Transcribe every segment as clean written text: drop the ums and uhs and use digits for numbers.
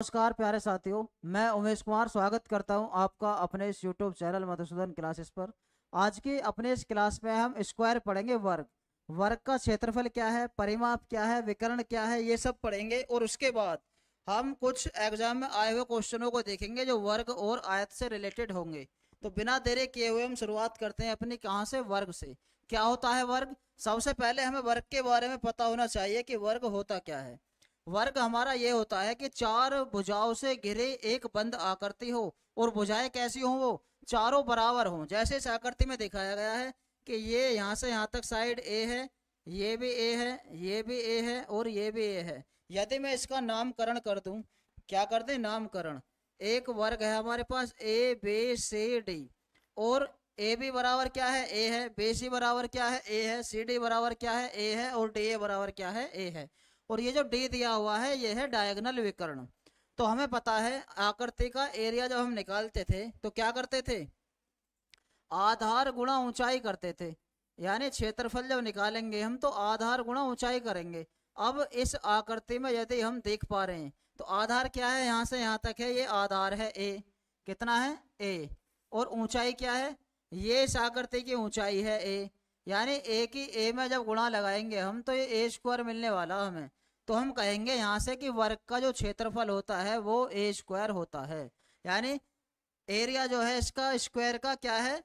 नमस्कार प्यारे साथियों, मैं उमेश कुमार स्वागत करता हूं आपका अपने इस यूट्यूब चैनल मधुसूदन क्लासेस पर। आज की अपने इस क्लास में हम स्क्वायर पढ़ेंगे। वर्ग, वर्ग का क्षेत्रफल क्या है, परिमाप क्या है, विकर्ण क्या है, ये सब पढ़ेंगे। और उसके बाद हम कुछ एग्जाम में आए हुए क्वेश्चनों को देखेंगे जो वर्ग और आयत से रिलेटेड होंगे। तो बिना देरी किए हुए हम शुरुआत करते हैं अपनी कहाँ से, वर्ग से। क्या होता है वर्ग? सबसे पहले हमें वर्ग के बारे में पता होना चाहिए कि वर्ग होता क्या है। वर्ग हमारा ये होता है कि चार भुजाओं से घिरे एक बंद आकृति हो, और भुजाएं कैसी हो? वो चारों बराबर हो। जैसे इस आकृति में दिखाया गया है कि ये यहाँ से यहाँ तक साइड ए है, ये भी ए है, ये भी ए है और ये भी ए है। यदि मैं इसका नामकरण कर दूं, क्या कर दें? नामकरण। एक वर्ग है हमारे पास ए बी सी डी, और ए बी बराबर क्या है? ए है। बी सी बराबर क्या है? ए है। सी डी बराबर क्या है? ए है। और डी ए बराबर क्या है? ए है। और ये जो डी दिया हुआ है ये है डायगोनल विकर्ण। तो हमें पता है आकृति का एरिया जब हम निकालते थे तो क्या करते थे? आधार गुणा ऊंचाई करते थे। यानी क्षेत्रफल जब निकालेंगे हम तो आधार गुणा ऊंचाई करेंगे। अब इस आकृति में यदि हम देख पा रहे हैं तो आधार क्या है? यहाँ से यहाँ तक है, ये आधार है ए। कितना है? ए। और ऊंचाई क्या है? ये इस आकृति की ऊंचाई है ए। यानी ए की ए में जब गुणा लगाएंगे हम तो ये ए स्क्वायर मिलने वाला हमें। तो हम कहेंगे यहाँ से कि वर्ग का जो क्षेत्रफल होता है वो ए स्क्वायर होता है। यानी एरिया जो है इसका स्क्वायर का क्या है?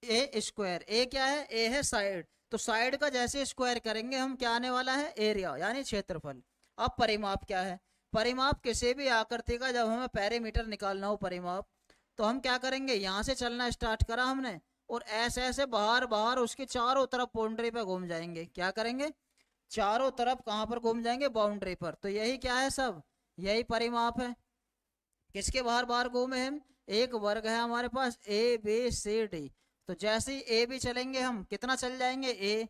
ए स्क्वायर। ए क्या है? ए है साइड। तो साइड का जैसे स्क्वायर करेंगे हम क्या आने वाला है? एरिया यानी क्षेत्रफल। अब परिमाप क्या है? परिमाप किसी भी आकृति का जब हमें पैरीमीटर निकालना हो परिमाप, तो हम क्या करेंगे? यहाँ से चलना स्टार्ट करा हमने और ऐसे ऐसे बाहर बाहर उसके चारों तरफ बाउंड्री पे घूम जाएंगे। क्या करेंगे? चारों तरफ कहाँ पर घूम जाएंगे? बाउंड्री पर। तो यही क्या है? सब यही परिमाप है। किसके बाहर बाहर घूमे हम? एक वर्ग है हमारे पास ए बी सी डी। तो जैसे ही ए बी चलेंगे हम कितना चल जाएंगे? ए।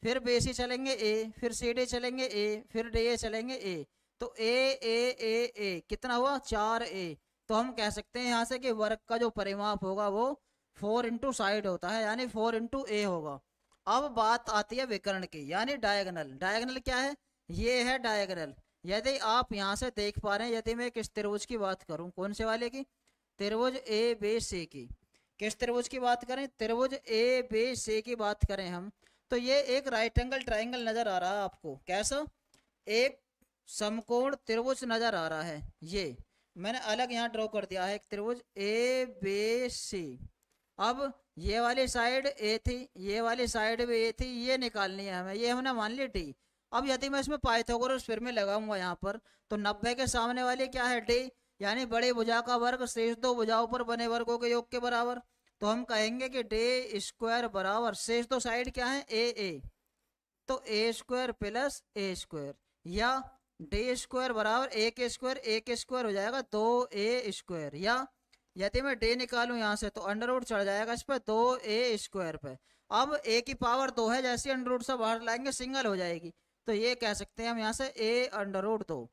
फिर बी सी चलेंगे ए, फिर सी डी चलेंगे ए, फिर डी ए चलेंगे ए। तो ए ए ए ए कितना हुआ? 4 ए। तो हम कह सकते हैं यहाँ से कि वर्ग का जो परिमाप होगा वो 4 इंटू साइड होता है, यानी 4 इंटू ए होगा। अब बात आती है विकर्ण की, यानी डायगोनल। डायगोनल क्या है? ये है डायगोनल। यदि आप यहाँ से देख पा रहे हैं, यदि मैं किस त्रिभुज की बात करूं, कौन से वाले की? त्रिभुज ए बी सी की। किस त्रिभुज की बात करें? त्रिभुज ए बी सी की बात करें हम, तो ये एक राइट एंगल ट्राइंगल नजर आ रहा है आपको। कैसा? एक समकोण त्रिभुज नजर आ रहा है। ये मैंने अलग यहाँ ड्रॉ कर दिया है, एक त्रिभुज ए बी सी। अब ये वाली साइड ए थी, ये वाली साइड भी ए थी, ये निकालनी है हमें। ये हमने मान ली डी। अब यदि मैं इसमें पाइथागोरस फिर में लगाऊंगा यहाँ पर, तो 90 के सामने वाली क्या है? डी। यानी बड़ी भुजा का वर्ग शेष दो भुजाओं पर बने वर्गों के योग के बराबर। तो हम कहेंगे कि डी स्क्वायर बराबर शेष दो साइड क्या है? ए ए। तो ए स्क्वायर प्लस ए स्क्वायर, या डी स्क्वायर बराबर ए के स्क्वायर हो जाएगा 2 ए स्क्वायर। या यदि मैं डे निकालूं यहाँ से तो अंडर रूट चढ़ जाएगा इस पर 2 ए स्क्वायर पे। अब ए की पावर 2 है, जैसे अंडर रूट से बाहर लाएंगे सिंगल हो जाएगी। तो ये कह सकते हैं हम यहाँ से ए अंडर रूट 2।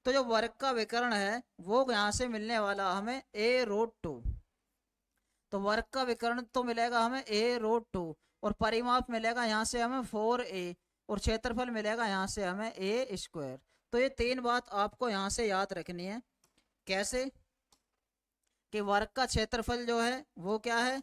तो जो वर्ग का विकर्ण है वो यहाँ से मिलने वाला हमें a√2। तो वर्ग का विकर्ण तो मिलेगा हमें a√2, और परिमाप मिलेगा यहाँ से हमें 4a, और क्षेत्रफल मिलेगा यहाँ से हमें ए स्क्वायर। तो ये तीन बात आपको यहाँ से याद रखनी है। कैसे? कि वर्ग का क्षेत्रफल जो है वो क्या है?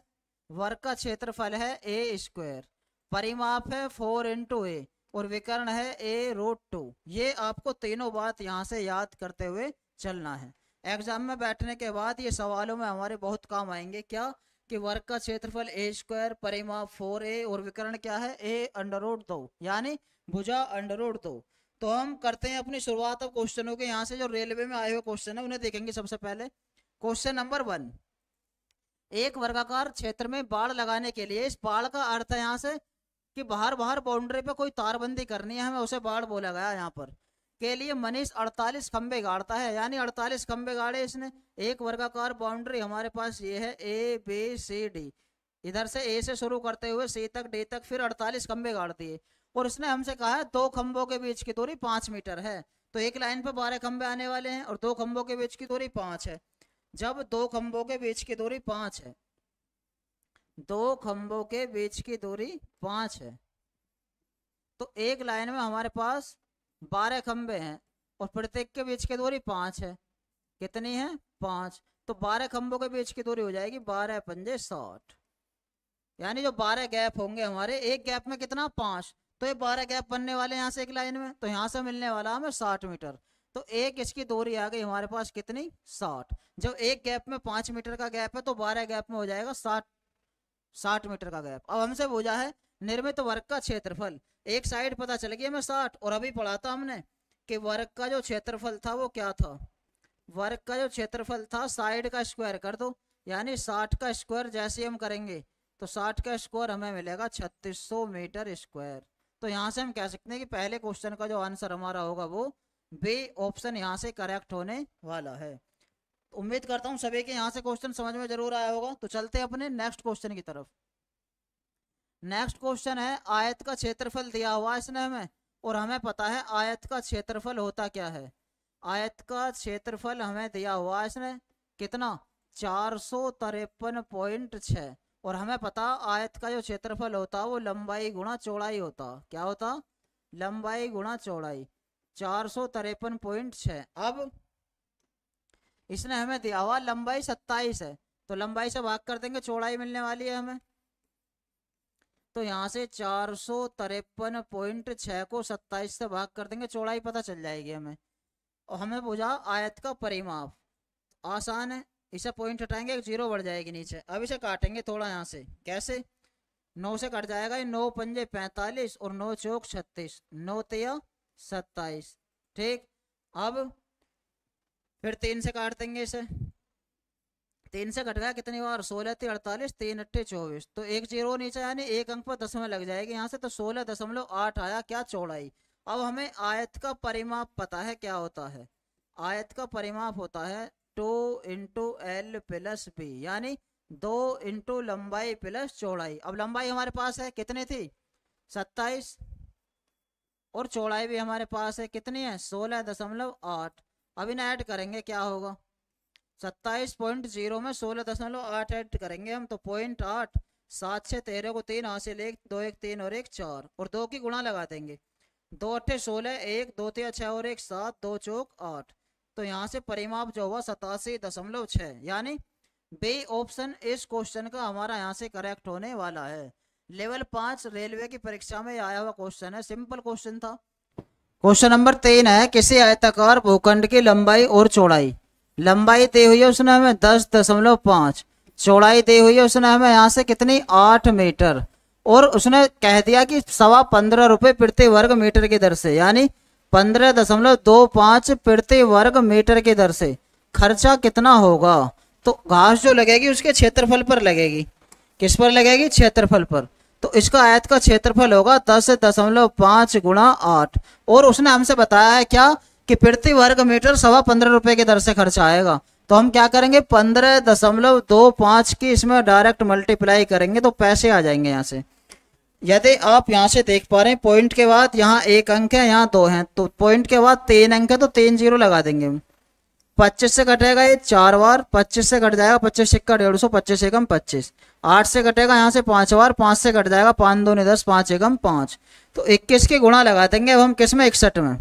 वर्ग का क्षेत्रफल है ए स्क्वायर, परिमाप है 4 इंटू ए, और विकर्ण है a√2। ये आपको तीनों बात यहाँ से याद करते हुए चलना है। एग्जाम में बैठने के बाद ये सवालों में हमारे बहुत काम आएंगे। क्या? कि वर्ग का क्षेत्रफल ए स्क्वायर, परिमाप 4a, और विकर्ण क्या है? a√2, यानी भुजा √2। तो हम करते हैं अपनी शुरुआत अब क्वेश्चनों के। यहाँ से जो रेलवे में आए हुए क्वेश्चन है उन्हें देखेंगे सबसे पहले। क्वेश्चन नंबर 1, एक वर्गाकार क्षेत्र में बाड़ लगाने के लिए, इस बाड़ का अर्थ है यहाँ से कि बाहर बाहर बाउंड्री पे कोई तारबंदी करनी है हमें, उसे बाड़ बोला गया यहाँ पर। के लिए मनीष 48 खंबे गाड़ता है, यानी 48 खंबे गाड़े इसने। एक वर्गाकार बाउंड्री हमारे पास ये है ए बी सी डी। इधर से ए से शुरू करते हुए सी तक, डी तक, फिर 48 खंबे गाड़ दिए। और उसने हमसे कहा है दो खंभों के बीच की दूरी 5 मीटर है। तो एक लाइन पर 12 खंबे आने वाले हैं और दो खंभों के बीच की दूरी 5 है। जब दो खंभों के बीच की दूरी 5 है, दो खंभों के बीच की दूरी 5 है, तो एक लाइन में हमारे पास 12 खंबे हैं और प्रत्येक के बीच की दूरी 5 है। कितनी है 5। तो 12 खंभों के बीच की दूरी हो जाएगी 12 पंजे 60। यानी जो 12 गैप होंगे हमारे, एक गैप में कितना 5, तो ये 12 गैप बनने वाले यहाँ से एक लाइन में, तो यहाँ से मिलने वाला हमें 60 मीटर। तो एक इसकी दूरी आ गई हमारे पास कितनी 60। जब एक गैप में 5 मीटर का गैप है तो 12 गैप में हो जाएगा 60 मीटर का गैप। अब हमसे पूछा है निर्मित वर्ग का क्षेत्रफल। एक साइड पता चल गई हमें 60, और अभी पढ़ा था हमने कि वर्ग का जो क्षेत्रफल था वो क्या था। वर्ग का जो क्षेत्रफल था साइड का स्क्वायर कर दो, यानी 60 का स्क्वायर जैसे हम करेंगे तो 60 का स्क्वायर हमें मिलेगा 3600 मीटर स्क्वायर। तो यहाँ से हम कह सकते हैं कि पहले क्वेश्चन का जो आंसर हमारा होगा वो बी ऑप्शन यहाँ से करेक्ट होने वाला है। उम्मीद करता हूँ सभी के यहाँ से क्वेश्चन समझ में जरूर आया होगा। तो चलते हैं अपने नेक्स्ट क्वेश्चन की तरफ। नेक्स्ट क्वेश्चन है आयत का क्षेत्रफल दिया हुआ इसने हमें, और हमें पता है आयत का क्षेत्रफल होता क्या है। आयत का क्षेत्रफल हमें दिया हुआ इसने कितना 453.6, और हमें पता आयत का जो क्षेत्रफल होता वो लंबाई गुणा चौड़ाई होता। क्या होता? लंबाई गुणा चौड़ाई 453.6। अब इसने हमें दिया हुआ लंबाई 27 है, तो लंबाई से भाग कर देंगे, चौड़ाई मिलने वाली है हमें। तो यहाँ से 453.6 को 27 से भाग कर देंगे, चौड़ाई पता चल जाएगी हमें। और हमें पूछा आयत का परिमाप, आसान है, इसे पॉइंट हटाएंगे, एक जीरो बढ़ जाएगी नीचे। अब इसे काटेंगे थोड़ा यहाँ से, कैसे? 9 से कट जाएगा, ये 9 पंजे 45 और 9 चौक 36, 9 तिया 27। ठीक, अब फिर 3 से काट देंगे इसे, 3 से कट गया कितनी बार 16 ती 48, 3 अट्ठे 24, तो एक जीरो नीचे, यानी एक अंक पर दशमलव लग जाएगी यहाँ से, तो 16.8 आया क्या चौड़ाई। अब हमें आयत का परिमाप पता है क्या होता है। आयत का परिमाप होता है 2 इंटू एल प्लस बी, यानी 2 इंटू लंबाई प्लस चौड़ाई। अब लंबाई हमारे पास है कितनी थी 27, और चौड़ाई भी हमारे पास है कितनी है 16.8। अब इन्हें ऐड करेंगे, क्या होगा 27.0 में 16.8 ऐड करेंगे हम, तो 0.8, 7 से 13 को 3 हासिल, 1 2 1 3 और 1 4, और 2 की गुणा लगा देंगे, 2 अट्ठे 16, 1 2 3 6 और 1 7, 2 चौक 8। तो यहाँ से परिमाप जो हुआ 87.6, यानी बी ऑप्शन इस क्वेश्चन का हमारा यहाँ से करेक्ट होने वाला है। लेवल 5 रेलवे की परीक्षा में आया हुआ क्वेश्चन है, सिंपल क्वेश्चन था। क्वेश्चन नंबर 3 है किसी आयताकार भूखंड की लंबाई और चौड़ाई। लंबाई दी हुई है उसने हमें 10.5, चौड़ाई दी हुई है उसने हमें यहाँ से कितनी 8 मीटर, और उसने कह दिया कि 15.25 रुपये प्रति वर्ग मीटर की दर से, यानी 15.25 प्रति वर्ग मीटर की दर से खर्चा कितना होगा। तो घास जो लगेगी उसके क्षेत्रफल पर लगेगी, किस पर लगेगी क्षेत्रफल पर। तो इसका आयत का क्षेत्रफल होगा 10.5 गुणा 8, और उसने हमसे बताया है क्या कि प्रति वर्ग मीटर 15.25 रुपये की दर से खर्चा आएगा। तो हम क्या करेंगे 15.25 की इसमें डायरेक्ट मल्टीप्लाई करेंगे तो पैसे आ जाएंगे यहाँ से। यदि आप यहाँ से देख पा रहे हैं पॉइंट के बाद यहाँ एक अंक है, यहाँ 2 हैं, तो पॉइंट के बाद 3 अंक है तो 3 जीरो लगा देंगे हम। 25 से कटेगा ये 4 बार, 25 से कट जाएगा 25 सिक्का 150, 25 एकम 25। 8 से कटेगा यहाँ से 5 बार, 5 से कट जाएगा 5 दूनी 10, 5 एकम 5। तो 21 की गुणा लगा देंगे अब हम किस में 61 में,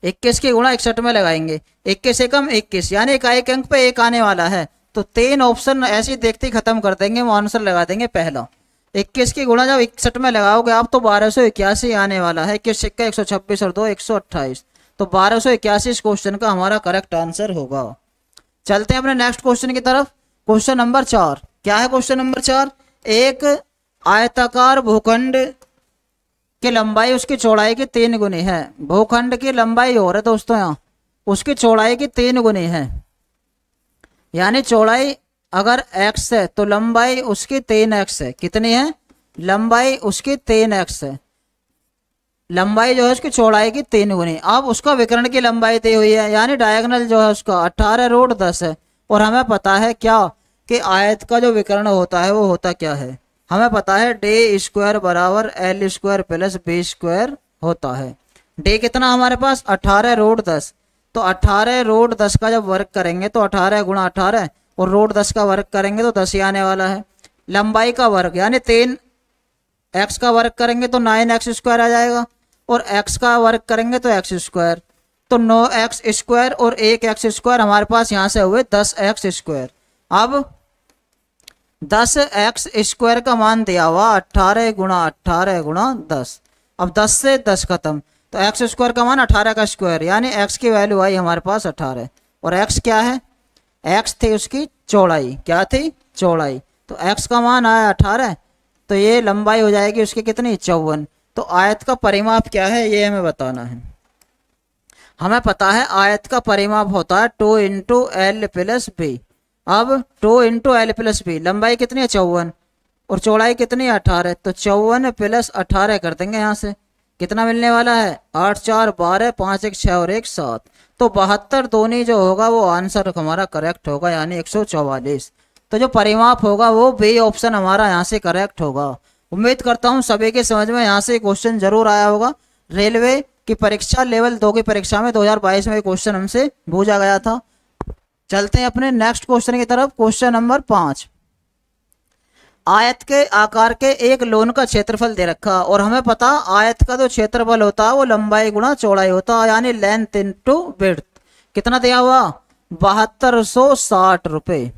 21 की गुणा 61 में लगाएंगे, 21 एकम 21, यानी एक अंक पे एक आने वाला है। तो 3 ऑप्शन ऐसे देखते ही खत्म कर देंगे, वो आंसर लगा देंगे पहला। 21 की गुणा जब 61 में लगाओगे आप तो 1281 आने वाला है, 21 सिक्का 126 और 2 128, तो 1281 इस क्वेश्चन का हमारा करेक्ट आंसर होगा। चलते हैं अपने नेक्स्ट क्वेश्चन की तरफ। क्वेश्चन नंबर 4, क्या है क्वेश्चन नंबर 4? एक आयताकार भूखंड की लंबाई उसकी चौड़ाई की 3 गुनी है। भूखंड की लंबाई हो रहा है दोस्तों यहाँ, उसकी चौड़ाई की 3 गुनी है, यानी चौड़ाई अगर x है तो लंबाई उसकी 3x है। कितनी है? लंबाई उसकी 3x है, लंबाई जो है उसकी चौड़ाई की 3 गुनी। अब उसका विकर्ण की लंबाई दी हुई है, यानी डायगोनल जो है उसका 18√10 है, और हमें पता है क्या कि आयत का जो विकर्ण होता है वो होता क्या है। हमें पता है डी स्क्वायर बराबर L square plus B square होता है। डी कितना हमारे पास 18√10, तो 18√10 का जब वर्ग करेंगे तो 18 गुणा 18 और √10 का वर्ग करेंगे तो 10 ही आने वाला है। लंबाई का वर्ग यानी 3x का वर्ग करेंगे तो 9x स्क्वायर आ जाएगा, और x का वर्ग करेंगे तो x स्क्वायर, तो 9x² और 1x² हमारे पास यहाँ से हुए 10x²। अब 10x² का मान दिया हुआ 18 गुणा 18 गुणा 10। अब 10 से 10 खत्म, तो x² का मान 18 का स्क्वायर, यानी x की वैल्यू आई हमारे पास 18। और x क्या है? x थी उसकी चौड़ाई। क्या थी? चौड़ाई। तो x का मान आया 18, तो ये लंबाई हो जाएगी उसकी कितनी? 54। तो आयत का परिमाप क्या है ये हमें बताना है। हमें पता है आयत का परिमाप होता है 2 इंटू एल प्लस बी। अब 2 इंटू एल प्लस बी, लंबाई कितनी है? 54 और चौड़ाई कितनी है? 18। तो 54 प्लस 18 कर देंगे यहाँ से, कितना मिलने वाला है? 8 4 12, 5 1 6 और 1 7। तो 72 दूनी जो होगा वो आंसर हमारा करेक्ट होगा, यानी 144। तो जो परिमाप होगा वो बी ऑप्शन हमारा यहाँ से करेक्ट होगा। उम्मीद करता हूँ सभी के समझ में यहाँ से क्वेश्चन जरूर आया होगा। रेलवे की परीक्षा लेवल 2 की परीक्षा में 2022 में क्वेश्चन हमसे पूछा गया था। चलते हैं अपने नेक्स्ट क्वेश्चन की तरफ। Question number 5। आयत के आकार के एक लोन का क्षेत्रफल दे रखा, और हमें पता आयत का जो क्षेत्रफल होता है वो लंबाई गुणा चौड़ाई होता है, यानी लेंथ इनटू विड्थ। कितना दिया हुआ? 7260 रुपए।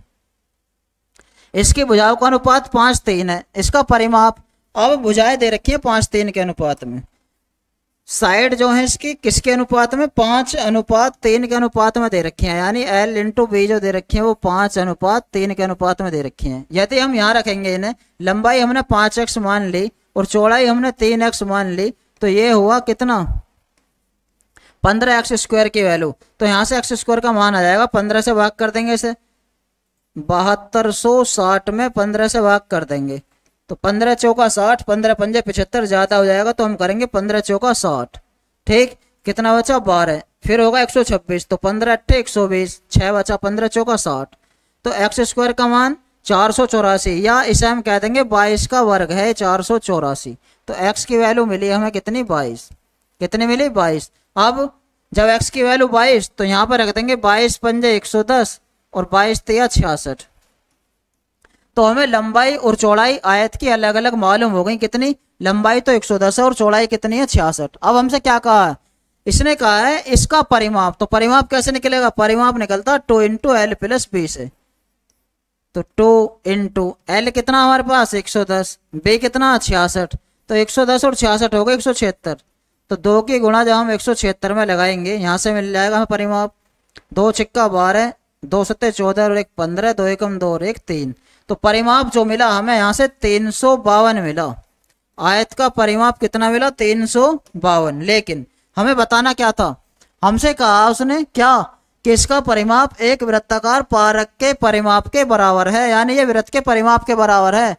इसकी भुजाओं का अनुपात 5:3 है। इसका परिमाप, अब भुजाएं दे रखी है 5:3 के अनुपात में, साइड जो है इसकी किसके अनुपात में? 5:3 के अनुपात में दे रखी है, यानी L इंटू बी जो दे रखी है वो 5:3 के अनुपात में दे रखी है। यदि हम यहाँ रखेंगे इन्हें, लंबाई हमने 5x मान ली और चौड़ाई हमने 3x मान ली, तो ये हुआ कितना? 15x² की वैल्यू। तो यहाँ से x² का मान आ जाएगा, 15 से भाग कर देंगे इसे, 7260 में 15 से भाग कर देंगे, तो 15 चौका 60, 15 पंजे 75, ज्यादा हो जाएगा तो हम करेंगे 15 चौका 60। ठीक, कितना बचा? 12। फिर होगा 126, तो 15 अट्ठे 120, 6 बचा, 15 चौका 60। तो x² का मान 484, या इसे हम कह देंगे 22 का वर्ग है 484। तो x की वैल्यू मिली हमें कितनी? 22। कितनी मिली? 22। अब जब x की वैल्यू 22, तो यहाँ पर रख देंगे 22 पंजे 110 और 22 तिया 66। तो हमें लंबाई और चौड़ाई आयत की अलग अलग मालूम हो गई। कितनी? लंबाई तो 110 है और चौड़ाई कितनी है? 66। अब हमसे क्या कहा है? इसने कहा है इसका परिमाप। तो परिमाप कैसे निकलेगा? परिमाप निकलता 2 इंटू एल प्लस बी से। तो 2 इंटू एल कितना हमारे पास? 110, बी कितना? 66। तो 110 और 66 हो गए 176। तो 2 की गुणा जब हम 176 में लगाएंगे, यहाँ से मिल जाएगा हमें परिमाप। 2 छिक्का 12, 2 सत्ते 14 और 1 15, 2 एकम 2 और 1 3। तो परिमाप जो मिला हमें यहाँ से 352 मिला। आयत का परिमाप कितना मिला? 352। लेकिन हमें बताना क्या था? हमसे कहा उसने क्या कि इसका परिमाप एक वृत्ताकार पारक के परिमाप के बराबर है, यानी ये वृत्त के परिमाप के बराबर है।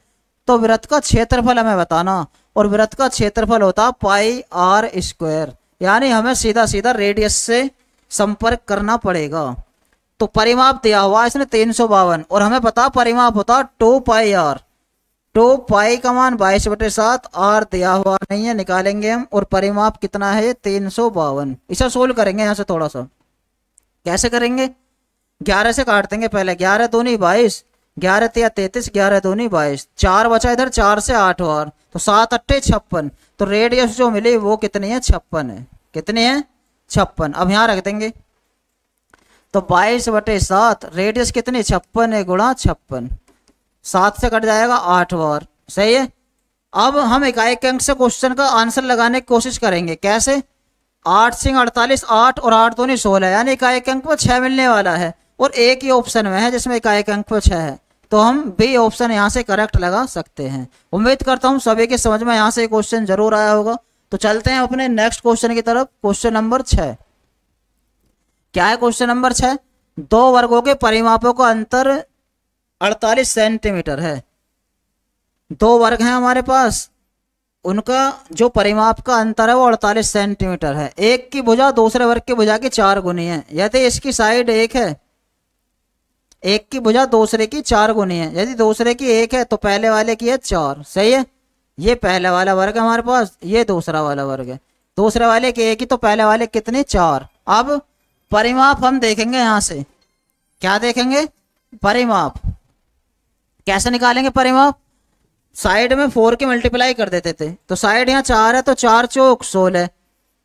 तो वृत्त का क्षेत्रफल हमें बताना, और वृत्त का क्षेत्रफल होता πr², यानी हमें सीधा सीधा रेडियस से संपर्क करना पड़ेगा। तो परिमाप दिया हुआ इसने 352, और हमें पता परिमाप होता 2πr। 2π का मान 22/7, r दिया हुआ नहीं है, निकालेंगे हम, और परिमाप कितना है? 352। इसे सोल्व करेंगे यहाँ से थोड़ा सा। कैसे करेंगे? 11 से काट देंगे पहले, 11 दूनी 22, 11 तिया 33, 11 दूनी 22, 4 बचा इधर, 4 से 8 और, तो 7 अट्ठे 56। तो रेडियस जो मिली वो कितनी है? 56 है। कितनी है? 56। अब यहाँ रख देंगे, तो 22/7, रेडियस कितनी? 56 है गुणा 56, 7 से कट जाएगा 8 बार। सही है। अब हम इकाई के अंक से क्वेश्चन का आंसर लगाने की कोशिश करेंगे। कैसे? 8 सिंह 48, 8 और 8 दूनी 16, यानी इकाई के अंक पर 6 मिलने वाला है, और एक ही ऑप्शन में है जिसमें इकाई के अंक पर 6 है, तो हम बी ऑप्शन यहाँ से करेक्ट लगा सकते हैं। उम्मीद करता हूँ सभी के समझ में यहाँ से क्वेश्चन जरूर आया होगा। तो चलते हैं अपने नेक्स्ट क्वेश्चन की तरफ। Question number 6। क्या है क्वेश्चन नंबर 6? 2 वर्गों के परिमापों का अंतर 48 सेंटीमीटर है। 2 वर्ग हैं हमारे पास, उनका जो परिमाप का अंतर है वो 48 सेंटीमीटर है। एक की भुजा दूसरे वर्ग की भुजा की 4 गुनी है। यदि इसकी साइड 1 है, एक की भुजा दूसरे की 4 गुनी है, यदि दूसरे की 1 है तो पहले वाले की है 4। सही है। ये पहले वाला वर्ग है हमारे पास, ये दूसरा वाला वर्ग है। दूसरे वाले की 1 ही, तो पहले वाले कितने? 4। अब परिमाप हम देखेंगे यहाँ से। क्या देखेंगे? परिमाप। कैसे निकालेंगे परिमाप? साइड में 4 के मल्टीप्लाई कर देते थे, तो साइड यहाँ 4 है तो 4 चौक 16,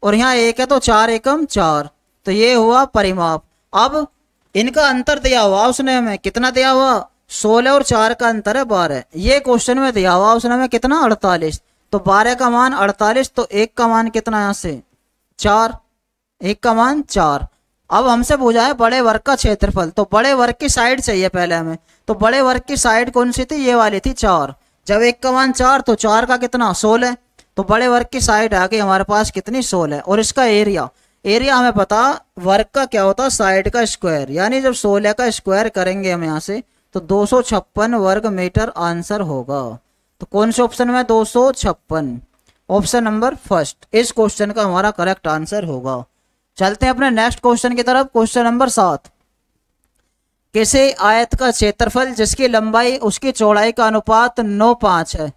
और यहाँ 1 है तो 4 एकम 4, तो ये हुआ परिमाप। अब इनका अंतर दिया हुआ उसने हमें, कितना दिया हुआ, 16 और 4 का अंतर है 12। ये क्वेश्चन में दिया हुआ उसने हमें कितना, 48। तो 12 का मान 48, तो 1 का मान कितना, यहाँ से 4, 1 का मान 4। अब हमसे पूछा है बड़े वर्ग का क्षेत्रफल, तो बड़े वर्ग की साइड चाहिए पहले हमें। तो बड़े वर्ग की साइड कौन सी थी, ये वाली थी 4। जब 1 का मान 4 तो 4 का कितना, 16। तो बड़े वर्ग की साइड आ गई हमारे पास कितनी, 16। और इसका एरिया, एरिया हमें पता वर्ग का क्या होता है, साइड का स्क्वायर। यानी जब 16 का स्क्वायर करेंगे हम यहाँ से तो 256 वर्ग मीटर आंसर होगा। तो कौन से ऑप्शन में, 256, ऑप्शन नंबर फर्स्ट इस क्वेश्चन का हमारा करेक्ट आंसर होगा। चलते हैं अपने नेक्स्ट क्वेश्चन की तरफ। क्वेश्चन नंबर 7, किसी आयत का क्षेत्रफल जिसकी लंबाई उसकी चौड़ाई का अनुपात 9:5 है।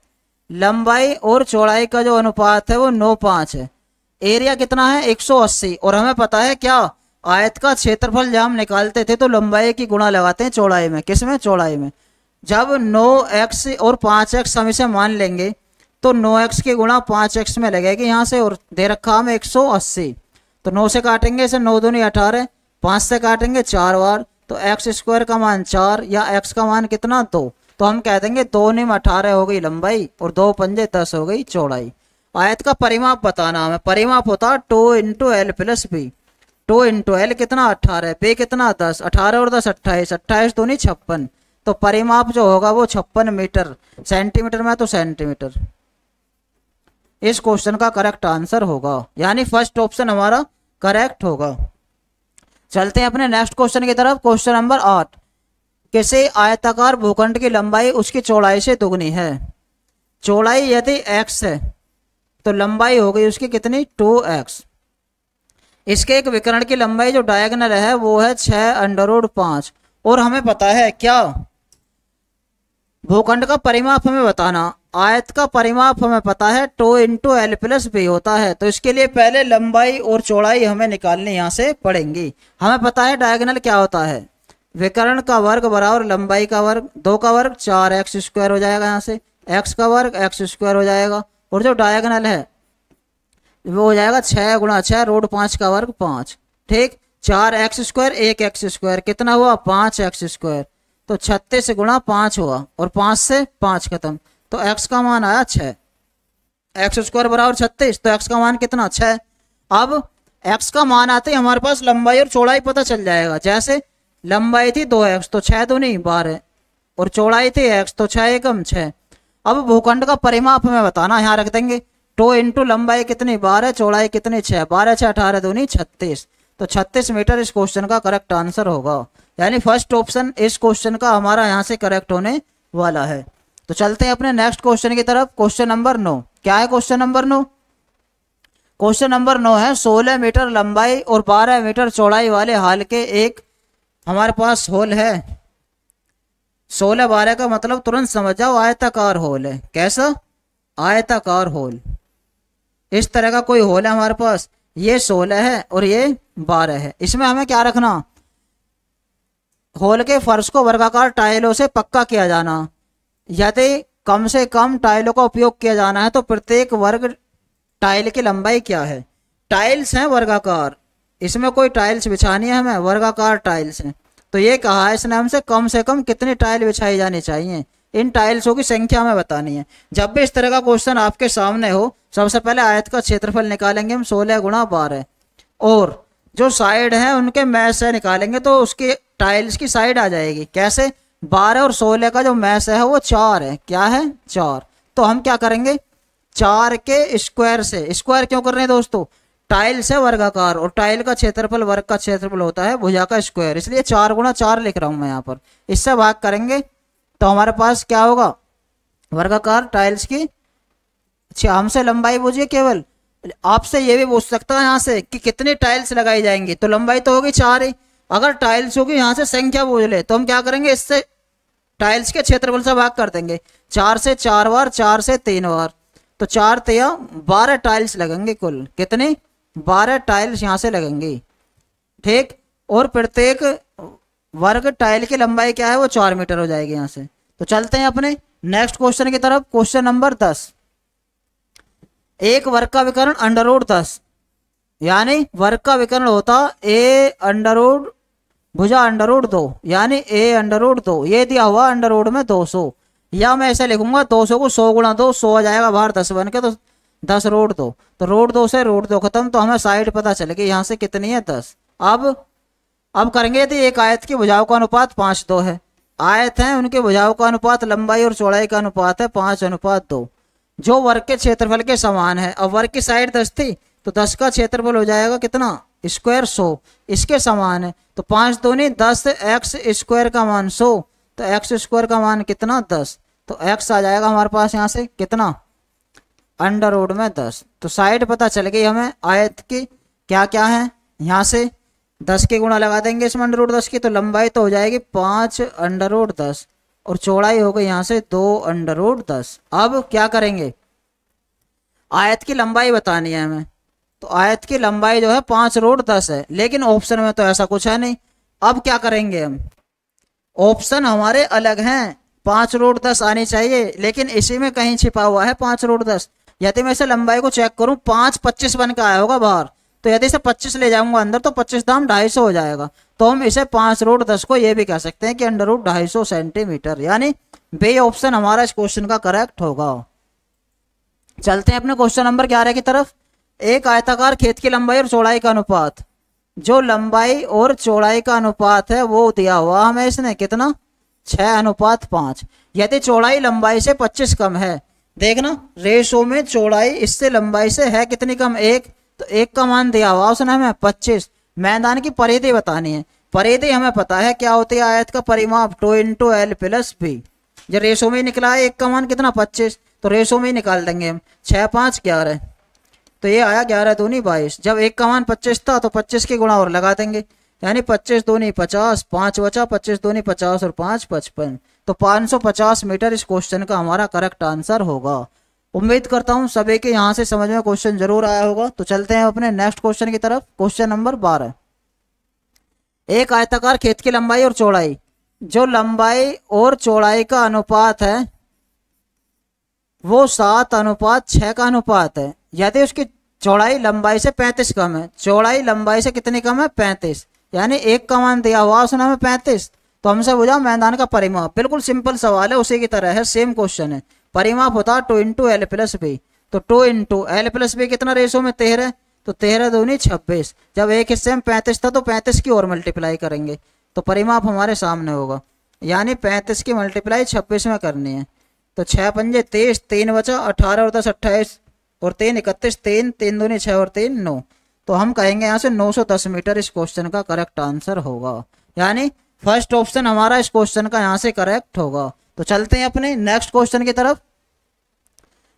लंबाई और चौड़ाई का जो अनुपात है वो 9:5 है। एरिया कितना है, 180। और हमें पता है क्या, आयत का क्षेत्रफल जब हम निकालते थे तो लंबाई की गुणा लगाते हैं चौड़ाई में। किसमें, चौड़ाई में। जब 9x और 5x हम इसे मान लेंगे तो 9x की गुणा 5x में लगेगी यहाँ से, और दे रखा हमें 180। तो 9 से काटेंगे इसे, 9 दूनी 18, 5 से काटेंगे 4 बार, तो एक्स स्क्वायर का मान 4 या x का मान कितना, 2। तो हम कह देंगे 2 में 18 हो गई लंबाई और 2 पंजे 10 हो गई चौड़ाई। आयत का परिमाप बताना हमें। परिमाप होता 2 × L + B। 2 × L कितना, 18, B कितना, 10, 18 और 10 28, 28 दूनी 56। तो परिमाप जो होगा वो 56 मीटर, सेंटीमीटर में तो सेंटीमीटर इस क्वेश्चन का करेक्ट आंसर होगा। यानी फर्स्ट ऑप्शन हमारा करेक्ट होगा। चलते हैं अपने नेक्स्ट क्वेश्चन की तरफ। क्वेश्चन नंबर 8, किसी आयताकार भूखंड की लंबाई उसकी चौड़ाई से दुगनी है। चौड़ाई यदि x है तो लंबाई हो गई उसकी कितनी, 2x। इसके एक विकर्ण की लंबाई जो डायगोनल है वो है 6√5। और हमें पता है क्या, भूखंड का परिमाप हमें बताना। आयत का परिमाप हमें पता है 2 × L + B होता है। तो इसके लिए पहले लंबाई और चौड़ाई हमें निकालनी यहाँ से पड़ेंगी। हमें पता है डायगोनल क्या होता है, विकर्ण का वर्ग बराबर लंबाई का वर्ग, 2 का वर्ग 4x² हो जाएगा, यहाँ से x का वर्ग x² हो जाएगा, और जो डायगोनल है वो हो जाएगा 6 × 6 √5 का वर्ग 5। ठीक, 4x² 1x² कितना हुआ, 5x²। तो 36 × 5 हुआ, और 5 से 5 खत्म, तो x का मान आया 6। x² बराबर 36, तो x का मान कितना, 6। अब x का मान आते ही हमारे पास लंबाई और चौड़ाई पता चल जाएगा। जैसे लंबाई थी 2x, तो 6 दूनी 12, और चौड़ाई थी x, तो 6 एकम 6। अब भूखंड का परिमाप हमें बताना, यहाँ रख देंगे 2 × लंबाई कितनी 12, चौड़ाई कितनी 6, 12 6 18 दूनी 36। तो 36 मीटर इस क्वेश्चन का करेक्ट आंसर होगा। यानी फर्स्ट ऑप्शन इस क्वेश्चन का हमारा यहाँ से करेक्ट होने वाला है। तो चलते हैं अपने नेक्स्ट क्वेश्चन की तरफ। क्वेश्चन नंबर 9, क्या है क्वेश्चन नंबर 9? क्वेश्चन नंबर 9 है 16 मीटर लंबाई और 12 मीटर चौड़ाई वाले हाल के एक हमारे पास होल है। 16 12 का मतलब तुरंत समझ जाओ आयताकार होल है। कैसा, आयताकार होल। इस तरह का कोई होल है हमारे पास, ये 16 है और ये 12 है। इसमें हमें क्या रखना, होल के फर्श को वर्गाकार टाइलों से पक्का किया जाना। यदि कम से कम टाइलों का उपयोग किया जाना है तो प्रत्येक वर्ग टाइल की लंबाई क्या है। टाइल्स हैं वर्गाकार, इसमें कोई टाइल्स बिछानी है हमें, वर्गाकार टाइल्स हैं। तो ये कहा है इसने हमसे कम से कम कितनी टाइल बिछाई जानी चाहिए, इन टाइल्सों की संख्या हमें बतानी है। जब भी इस तरह का क्वेश्चन आपके सामने हो, सबसे पहले आयत का क्षेत्रफल निकालेंगे हम 16 × 12, और जो साइड है उनके मैश से निकालेंगे तो उसकी टाइल्स की साइड आ जाएगी। कैसे, 12 और 16 का जो मैश है वो 4 है। क्या है, 4। तो हम क्या करेंगे, 4 के स्क्वायर से, स्क्वायर क्यों कर रहे हैं दोस्तों, टाइल से वर्गाकार, और टाइल का क्षेत्रफल वर्ग का क्षेत्रफल होता है भुजा का स्क्वायर, इसलिए 4 × 4 लिख रहा हूं मैं यहाँ पर। इससे भाग करेंगे तो हमारे पास क्या होगा, वर्गाकार टाइल्स की। अच्छा, हमसे लंबाई पूछिए केवल, आपसे ये भी पूछ सकता है यहाँ से कि कितनी टाइल्स लगाई जाएंगी, तो लंबाई तो होगी 4 ही। अगर टाइल्स होगी यहाँ से संख्या पूछ ले तो हम क्या करेंगे, इससे टाइल्स के क्षेत्रफल से भाग कर देंगे। 4 से 4 बार, 4 से 3 बार, तो 4 तिया 12 टाइल्स लगेंगे कुल। कितनी, 12 टाइल्स यहाँ से लगेंगी। ठीक, और प्रत्येक वर्ग टाइल की लंबाई क्या है वो 4 मीटर हो जाएगी यहाँ से। तो चलते हैं अपने नेक्स्ट क्वेश्चन की तरफ। क्वेश्चन नंबर 10, एक वर्ग का विकर्ण √10 यानी वर्ग का विकर्ण होता ए अंडर रूट भुजा अंडर रूट 2, यानी ए अंडर रूट 2, ये दिया हुआ अंडर रूट में 200, या मैं ऐसे लिखूंगा 200 को 100 गुणा 2, 100 आ जाएगा बाहर 10 बन के, तो 10 रूट 2, तो रूट 2 से रूट 2 खत्म, तो हमें साइड पता चल गई यहाँ से कितनी है 10। अब करेंगे यदि एक आयत की भुजाओं का अनुपात 5:2 है, आयत है उनके भुजाओं का अनुपात लंबाई और चौड़ाई का अनुपात है 5:2, जो वर्ग के क्षेत्रफल के समान है। अब वर्ग की साइड 10 थी तो 10 का क्षेत्रफल हो जाएगा कितना स्क्वायर 100, इसके समान है, तो 5 दूनी 10, एक्स स्क्वायर का मान 100, तो एक्स स्क्वायर का मान कितना 10, तो एक्स आ जाएगा हमारे पास यहाँ से कितना अंडर रूट में 10। तो साइड पता चल गई हमें आयत की क्या क्या है, यहाँ से 10 के गुणा लगा देंगे इसमें अंडर रूट 10 की, तो लंबाई तो हो जाएगी 5 अंडर रूट 10 और चौड़ाई हो गई यहाँ से 2 अंडर रूट 10। अब क्या करेंगे, आयत की लंबाई बतानी है हमें, तो आयत की लंबाई जो है 5 रूट 10 है, लेकिन ऑप्शन में तो ऐसा कुछ है नहीं। अब क्या करेंगे हम, ऑप्शन हमारे अलग हैं, 5 रूट 10 आनी चाहिए, लेकिन इसी में कहीं छिपा हुआ है 5 रूट 10। यदि मैं इसे लंबाई को चेक करूं 5 25 बन के आया होगा बाहर, तो यदि इसे 25 ले जाऊंगा अंदर तो 25 दाम 250 हो जाएगा, तो हम इसे 5 रूट 10 को ये भी कह सकते हैं कि अंडर रूट 250 सेंटीमीटर, यानी बे ऑप्शन हमारा इस क्वेश्चन का करेक्ट होगा। चलते हैं अपने क्वेश्चन नंबर 11 की तरफ। एक आयताकार खेत की लंबाई और चौड़ाई का अनुपात, जो लंबाई और चौड़ाई का अनुपात है वो दिया हुआ हमें इसने कितना 6:5। यदि चौड़ाई लंबाई से 25 कम है, देखना रेशो में चौड़ाई इससे लंबाई से है कितनी कम 1, तो 1 का मान दिया हुआ उसने हमें 25। मैदान की परिधि बतानी है, परिधि हमें पता है क्या होती है, आयत का परिमाप 2 × L + B, जब रेशो में निकला है 1 का मान कितना 25, तो रेशो में ही निकाल देंगे हम 6 5 11, तो ये आया 11 दूनी 22। जब 1 का मान 25 था तो 25 के गुणा और लगा देंगे, यानी 25 दूनी 50, 5 बचा, 25 दूनी 50 और 5 55, तो 550 मीटर इस क्वेश्चन का हमारा करेक्ट आंसर होगा। उम्मीद करता हूं सभी के यहां से समझ में क्वेश्चन जरूर आया होगा। तो चलते हैं अपने नेक्स्ट क्वेश्चन की तरफ। क्वेश्चन नंबर 12, एक आयताकार खेत की लंबाई और चौड़ाई, जो लंबाई और चौड़ाई का अनुपात है वो 7:6 का अनुपात है। यदि उसकी चौड़ाई लंबाई से 35 कम है, चौड़ाई लंबाई से कितनी कम है 35, यानी 1 का मान दिया हुआ उसने हमें 35, तो हमसे बुझा मैदान का परिमाप। बिल्कुल सिंपल सवाल है, उसी की तरह है, सेम क्वेश्चन है। परिमाप होता है 2 × L + B, तो 2 × L + B कितना रेशो में 13, तो 13 दूनी 26। जब एक हिस्से में 35 था तो 35 की और मल्टीप्लाई करेंगे तो परिमाप हमारे सामने होगा, यानी 35 की मल्टीप्लाई 26 में करनी है, तो 6 पंजे 23, 3 बचा, 18 और 10 28 और 3 31, 3 3 दूनी 6 और 3 9, तो हम कहेंगे यहाँ से 910 मीटर इस क्वेश्चन का करेक्ट आंसर होगा, यानी फर्स्ट ऑप्शन हमारा इस क्वेश्चन का यहाँ से करेक्ट होगा। तो चलते हैं अपने नेक्स्ट क्वेश्चन की तरफ।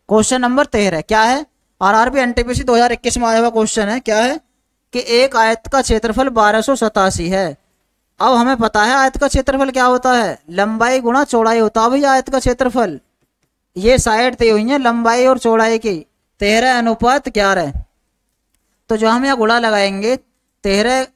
क्वेश्चन नंबर 13 क्या है, आरआरबी एनटीपीसी 2021 में आया हुआ क्वेश्चन है, क्या है कि एक आयत का क्षेत्रफल 1287 है। अब हमें पता है आयत का क्षेत्रफल क्या होता है, लंबाई गुणा चौड़ाई होता है भैया आयत का क्षेत्रफल। ये साइड दी हुई है लंबाई और चौड़ाई की 13:11, तो जो हम यहाँ गुणा लगाएंगे 13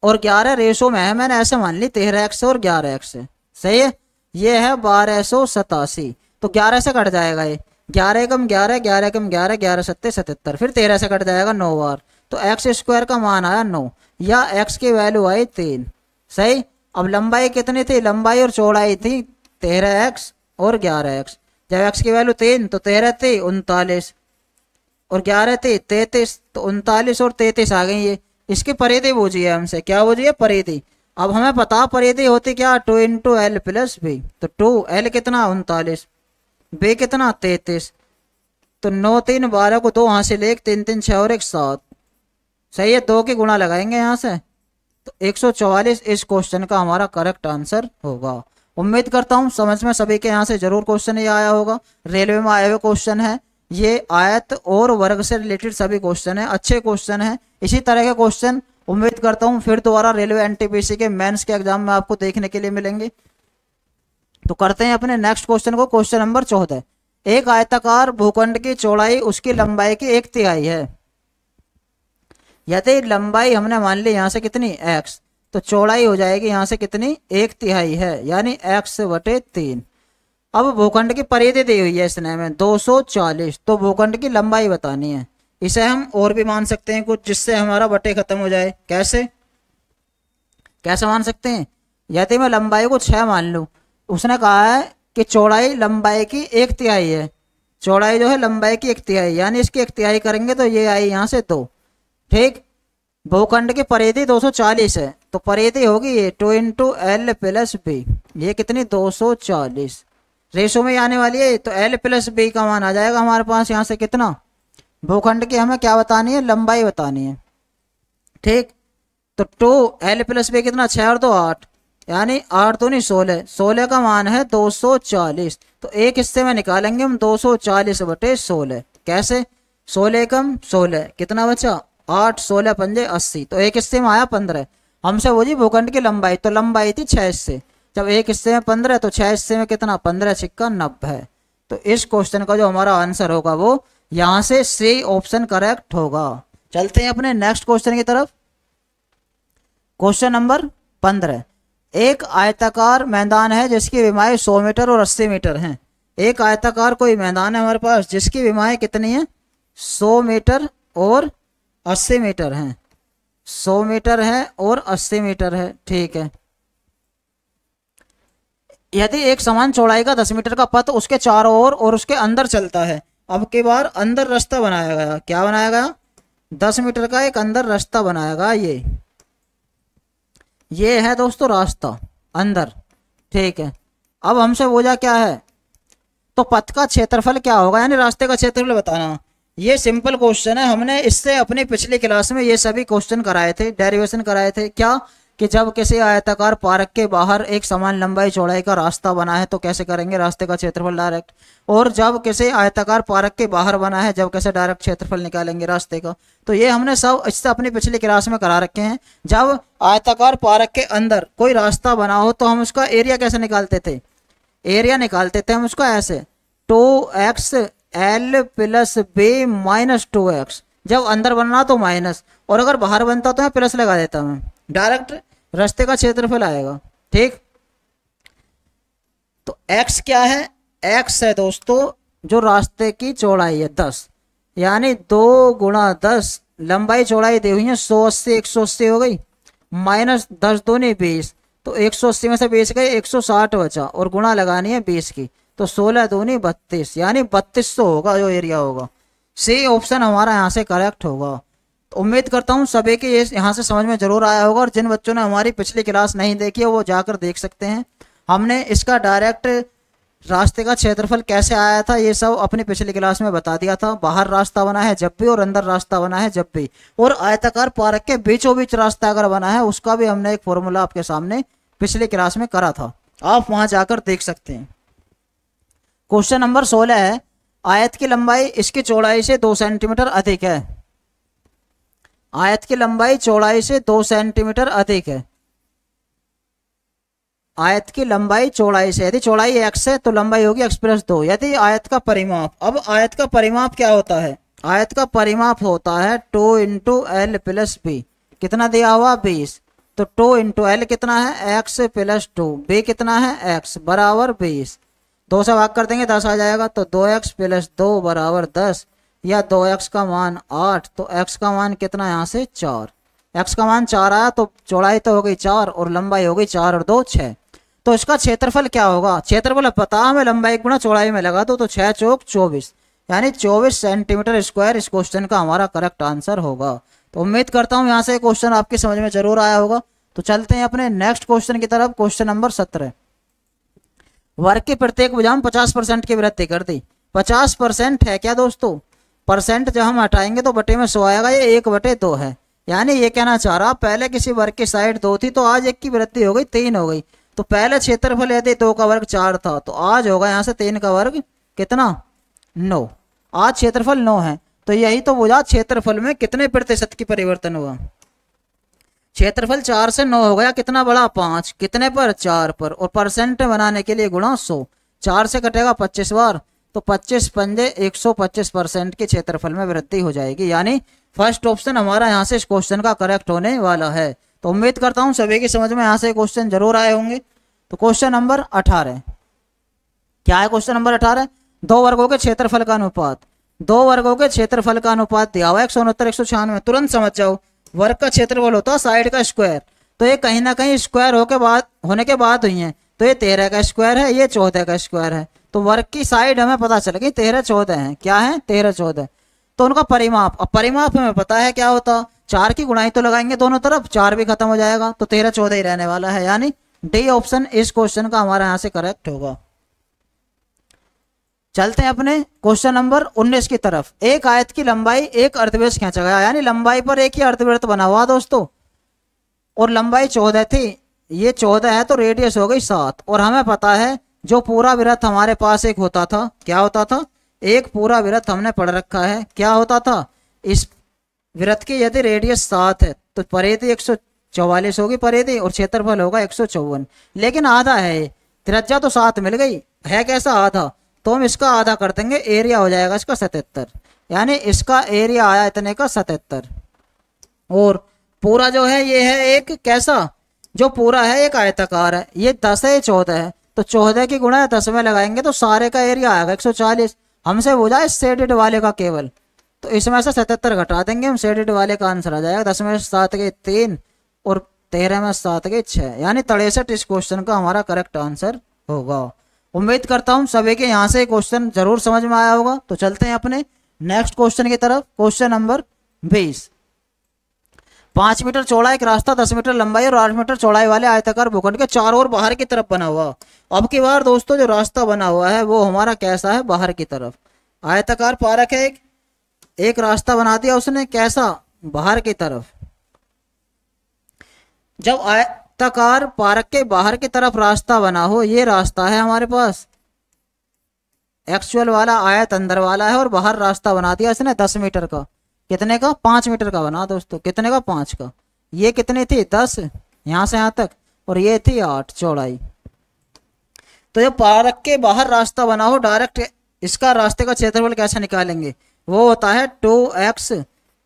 और 11 रेशो में है, मैंने ऐसे मान ली 13x और 11x, सही है, ये है 1287, तो 11 से कट जाएगा ये, 11 कम 11, 11 कम 11, 11 सत्ते 77, फिर 13 से कट जाएगा 9 बार, तो एक्स स्क्वायर का मान आया 9, या x की वैल्यू आई 3, सही। अब लंबाई कितनी थी, लंबाई और चौड़ाई थी 13x और 11x, जब x की वैल्यू 3 तो 13 थी 39 और 11 थी 33, तो 39 और 33 आ गई ये। इसकी परिधि बूझिए हमसे, क्या बूझिए परिधि। अब हमें पता परिधि होती क्या 2 × L + B, तो 2 L कितना 39, B कितना 33, तो 9 3 12 को 2 हासिल 1 3 3 6 और 1 7, सही है, 2 के गुणा लगाएंगे यहाँ से, तो 144 इस क्वेश्चन का हमारा करेक्ट आंसर होगा। उम्मीद करता हूँ समझ में सभी के यहाँ से जरूर क्वेश्चन ये आया होगा। रेलवे में आए हुए क्वेश्चन है, ये आयत और वर्ग से रिलेटेड सभी क्वेश्चन है, अच्छे क्वेश्चन है। इसी तरह के क्वेश्चन उम्मीद करता हूँ फिर दोबारा रेलवे एनटीपीसी के मेंस के एग्जाम में आपको देखने के लिए मिलेंगे। तो करते हैं अपने नेक्स्ट क्वेश्चन को। क्वेश्चन नंबर 14, एक आयताकार भूखंड की चौड़ाई उसकी लंबाई की 1/3 है। यदि लंबाई हमने मान ली यहाँ से कितनी x, तो चौड़ाई हो जाएगी यहाँ से कितनी 1/3 है, यानी x/3। अब भूखंड की परिधि दी हुई है इसने हमें 240, तो भूखंड की लंबाई बतानी है। इसे हम और भी मान सकते हैं कुछ, जिससे हमारा बटे खत्म हो जाए। कैसे कैसे मान सकते हैं? यदि मैं लंबाई को 6 मान लूँ, उसने कहा है कि चौड़ाई लंबाई की 1/3 है, चौड़ाई जो है लंबाई की 1/3, यानी इसकी 1/3 करेंगे तो ये आई यहाँ से 2। ठीक, भूखंड की परिधि 240 है, तो परिधि होगी ये 2 इंटू एल प्लस बी। ये कितनी 240 रेशो में आने वाली है, तो एल प्लस बी का मान आ जाएगा हमारे पास यहाँ से कितना, भूखंड की हमें क्या बतानी है, लंबाई बतानी है। ठीक, तो 2 एल प्लस बी कितना, 6 और 2 8, यानी 8 दूनी 16, 16 का मान है 240। तो एक हिस्से में निकालेंगे हम 240 बटे 16। कैसे, 16 कम 16 कितना बचा, 8, 16 पंजे 80, तो एक हिस्से में आया 15। हमसे वो जी भूखंड की लंबाई, तो लंबाई थी 6 हिस्से, जब एक हिस्से में 15 तो 6 हिस्से में कितना, 15 छिक्का 90। तो इस क्वेश्चन का जो हमारा आंसर होगा वो यहाँ से सी ऑप्शन करेक्ट होगा। चलते हैं अपने नेक्स्ट क्वेश्चन की तरफ। Question number 15। एक आयताकार मैदान है जिसकी विमाएं 100 मीटर और 80 मीटर हैं। एक आयताकार कोई मैदान है हमारे पास जिसकी विमाएं कितनी है, 100 मीटर और 80 मीटर हैं। 100 मीटर है और 80 मीटर है। ठीक है, यदि एक समान चौड़ाई का 10 मीटर का पथ उसके चारों ओर और उसके अंदर चलता है। अब की बार अंदर रास्ता बनाया गया, क्या बनाया गया, 10 मीटर का एक अंदर रास्ता बनाया गया। ये है दोस्तों रास्ता अंदर। ठीक है, अब हमसे वजह क्या है, तो पथ का क्षेत्रफल क्या होगा, यानी रास्ते का क्षेत्रफल बताना। ये सिंपल क्वेश्चन है, हमने इससे अपनी पिछली क्लास में ये सभी क्वेश्चन कराए थे, डेरिवेशन कराए थे। क्या कि जब किसी आयताकार पार्क के बाहर एक समान लंबाई चौड़ाई का रास्ता बना है तो कैसे करेंगे रास्ते का क्षेत्रफल डायरेक्ट, और जब किसी आयताकार पार्क के बाहर बना है जब कैसे डायरेक्ट क्षेत्रफल निकालेंगे रास्ते का। तो ये हमने सब इससे अपनी पिछली क्लास में करा रखे हैं। जब आयताकार पार्क के अंदर कोई रास्ता बना हो तो हम उसका एरिया कैसे निकालते थे, एरिया निकालते थे हम उसका ऐसे 2x L plus B minus 2x। जब अंदर बनना तो माइनस, और अगर बाहर बनता तो मैं प्लस लगा देता हूँ, डायरेक्ट रास्ते का क्षेत्रफल आएगा। ठीक, तो x क्या है, x है दोस्तों जो रास्ते की चौड़ाई है 10, यानी 2 गुणा 10, लंबाई चौड़ाई दी हुई है 180, 180 हो गई, माइनस 10 दूनी 20, तो 180 में से 20 गए 160 बचा, और गुणा लगानी है 20 की, तो 16 दूनी 32, यानी 3200 होगा जो एरिया होगा। सी ऑप्शन हमारा यहाँ से करेक्ट होगा। तो उम्मीद करता हूँ सभी के ये यहाँ से समझ में जरूर आया होगा, और जिन बच्चों ने हमारी पिछली क्लास नहीं देखी है वो जाकर देख सकते हैं। हमने इसका डायरेक्ट रास्ते का क्षेत्रफल कैसे आया था ये सब अपनी पिछली क्लास में बता दिया था। बाहर रास्ता बना है जब भी और अंदर रास्ता बना है जब भी, और आयताकार पार्क के बीचों बीच रास्ता अगर बना है उसका भी हमने एक फॉर्मूला आपके सामने पिछली क्लास में करा था, आप वहां जाकर देख सकते हैं। क्वेश्चन नंबर 16 है, आयत की लंबाई इसकी चौड़ाई से 2 सेंटीमीटर अधिक है। आयत की लंबाई चौड़ाई से 2 सेंटीमीटर अधिक है। आयत की लंबाई चौड़ाई से, यदि चौड़ाई x है तो लंबाई होगी x प्लस 2। यदि आयत का परिमाप, अब आयत का परिमाप क्या होता है, आयत का परिमाप होता है 2 इंटू एल प्लस बी। कितना दिया हुआ 20, तो 2 इंटू एल कितना है x प्लस 2, बी कितना है x बराबर 20। 2 से भाग कर देंगे 10 आ जाएगा, तो 2x प्लस 2 बराबर 10, या 2x का मान 8, तो x का मान कितना यहाँ से 4। x का मान 4 आया तो चौड़ाई तो हो गई 4 और लंबाई हो गई 4 और 2 6। तो इसका क्षेत्रफल क्या होगा, क्षेत्रफल पता हमें, लंबाई गुणा चौड़ाई में लगा दो तो 6 चौक 24, यानी 24 सेंटीमीटर स्क्वायर इस क्वेश्चन का हमारा करेक्ट आंसर होगा। तो उम्मीद करता हूँ यहाँ से क्वेश्चन आपकी समझ में जरूर आया होगा। तो चलते हैं अपने नेक्स्ट क्वेश्चन की तरफ। Question number 17। वर्ग की प्रत्येक भुजा में 50% की वृद्धि कर दी। 50% है क्या दोस्तों, परसेंट जब हम हटाएंगे तो बटे में 100 आएगा, ये 1/2 है। यानी ये कहना चाह रहा, पहले किसी वर्ग की साइड 2 थी तो आज 1 की वृद्धि हो गई 3 हो गई। तो पहले क्षेत्रफल यदि 2 का वर्ग 4 था तो आज होगा यहाँ से 3 का वर्ग कितना 9। आज क्षेत्रफल 9 है, तो यही तो बोझा क्षेत्रफल में कितने प्रतिशत की परिवर्तन हुआ। क्षेत्रफल 4 से 9 हो गया, कितना बड़ा 5, कितने पर 4 पर, और परसेंट बनाने के लिए गुणा 100, 4 से कटेगा 25 बार, तो 25 पंजे 125% के क्षेत्रफल में वृद्धि हो जाएगी। यानी फर्स्ट ऑप्शन हमारा यहाँ से इस क्वेश्चन का करेक्ट होने वाला है। तो उम्मीद करता हूँ सभी की समझ में यहाँ से क्वेश्चन जरूर आए होंगे। तो क्वेश्चन नंबर 18 क्या है, क्वेश्चन नंबर 18, 2 वर्गों के क्षेत्रफल का अनुपात। दो वर्गों के क्षेत्रफल का अनुपात दिया हुआ 169 196, तुरंत समझ जाओ वर्ग का क्षेत्रफल होता है साइड का स्क्वायर, तो ये कहीं ना कहीं स्क्वायर होने के बाद हुई है, तो ये 13 का स्क्वायर है, ये 14 का स्क्वायर है, तो वर्ग की साइड हमें पता चल गई 13 14 है, क्या है 13 14। तो उनका परिमाप, अब परिमाप हमें पता है क्या होता, 4 की गुणाई तो लगाएंगे दोनों तरफ, 4 भी खत्म हो जाएगा, तो 13 14 ही रहने वाला है, यानी डी ऑप्शन इस क्वेश्चन का हमारा यहाँ से करेक्ट होगा। चलते हैं अपने क्वेश्चन नंबर 19 की तरफ। एक आयत की लंबाई एक अर्धवृत्त खींचा गया, यानी लंबाई पर एक ही अर्धवृत्त बना हुआ दोस्तों, और लंबाई 14 थी, ये 14 है तो रेडियस हो गई 7, और हमें पता है जो पूरा वृत्त हमारे पास एक होता था, क्या होता था, एक पूरा वृत्त हमने पढ़ रखा है, क्या होता था, इस वृत्त की यदि रेडियस 7 है तो परिधि 144 होगी परिधि, और क्षेत्रफल होगा 154, लेकिन आधा है ये, त्रिज्या तो 7 मिल गई, है कैसा आधा, तो हम इसका आधा कर देंगे, एरिया हो जाएगा इसका 77, यानी इसका एरिया आया इतने का 77, और पूरा जो है ये है एक कैसा, जो पूरा है एक आयताकार है, ये 10 है ये 14 है, तो 14 की गुणा 10 में लगाएंगे तो सारे का एरिया आएगा 140, हमसे पूछा है शेडेड वाले का केवल, तो इसमें से 77 घटा देंगे हम, शेडेड वाले का आंसर आ जाएगा 10 में 7 गए 3 और 13 में 7 गए 6, यानी 63 इस क्वेश्चन का हमारा करेक्ट आंसर होगा। उम्मीद करता हूं सभी के यहाँ से क्वेश्चन जरूर समझ में आया होगा। तो चलते हैं अपने नेक्स्ट क्वेश्चन की तरफ। Question number 20। 5 मीटर चौड़ा एक रास्ता 10 मीटर लंबाई और 8 मीटर चौड़ाई वाले आयताकार भूखंड के चारों ओर बाहर की तरफ बना हुआ। अब की बार दोस्तों जो रास्ता बना हुआ है वो हमारा कैसा है, बाहर की तरफ। आयताकार पार्क है, एक रास्ता बना दिया उसने, कैसा, बाहर की तरफ। जब आयताकार पार्क के बाहर की तरफ रास्ता बना हो, ये रास्ता है हमारे पास, एक्चुअल वाला आयत अंदर वाला है और बाहर रास्ता बना दिया इसने 10 मीटर का, कितने का, 5 मीटर का बना दोस्तों, कितने का, 5 का। ये कितनी थी, 10 यहां से यहां तक, और ये थी 8 चौड़ाई। तो जब पार्क के बाहर रास्ता बना हो, डायरेक्ट इसका रास्ते का क्षेत्रफल कैसे निकालेंगे, वो होता है 2x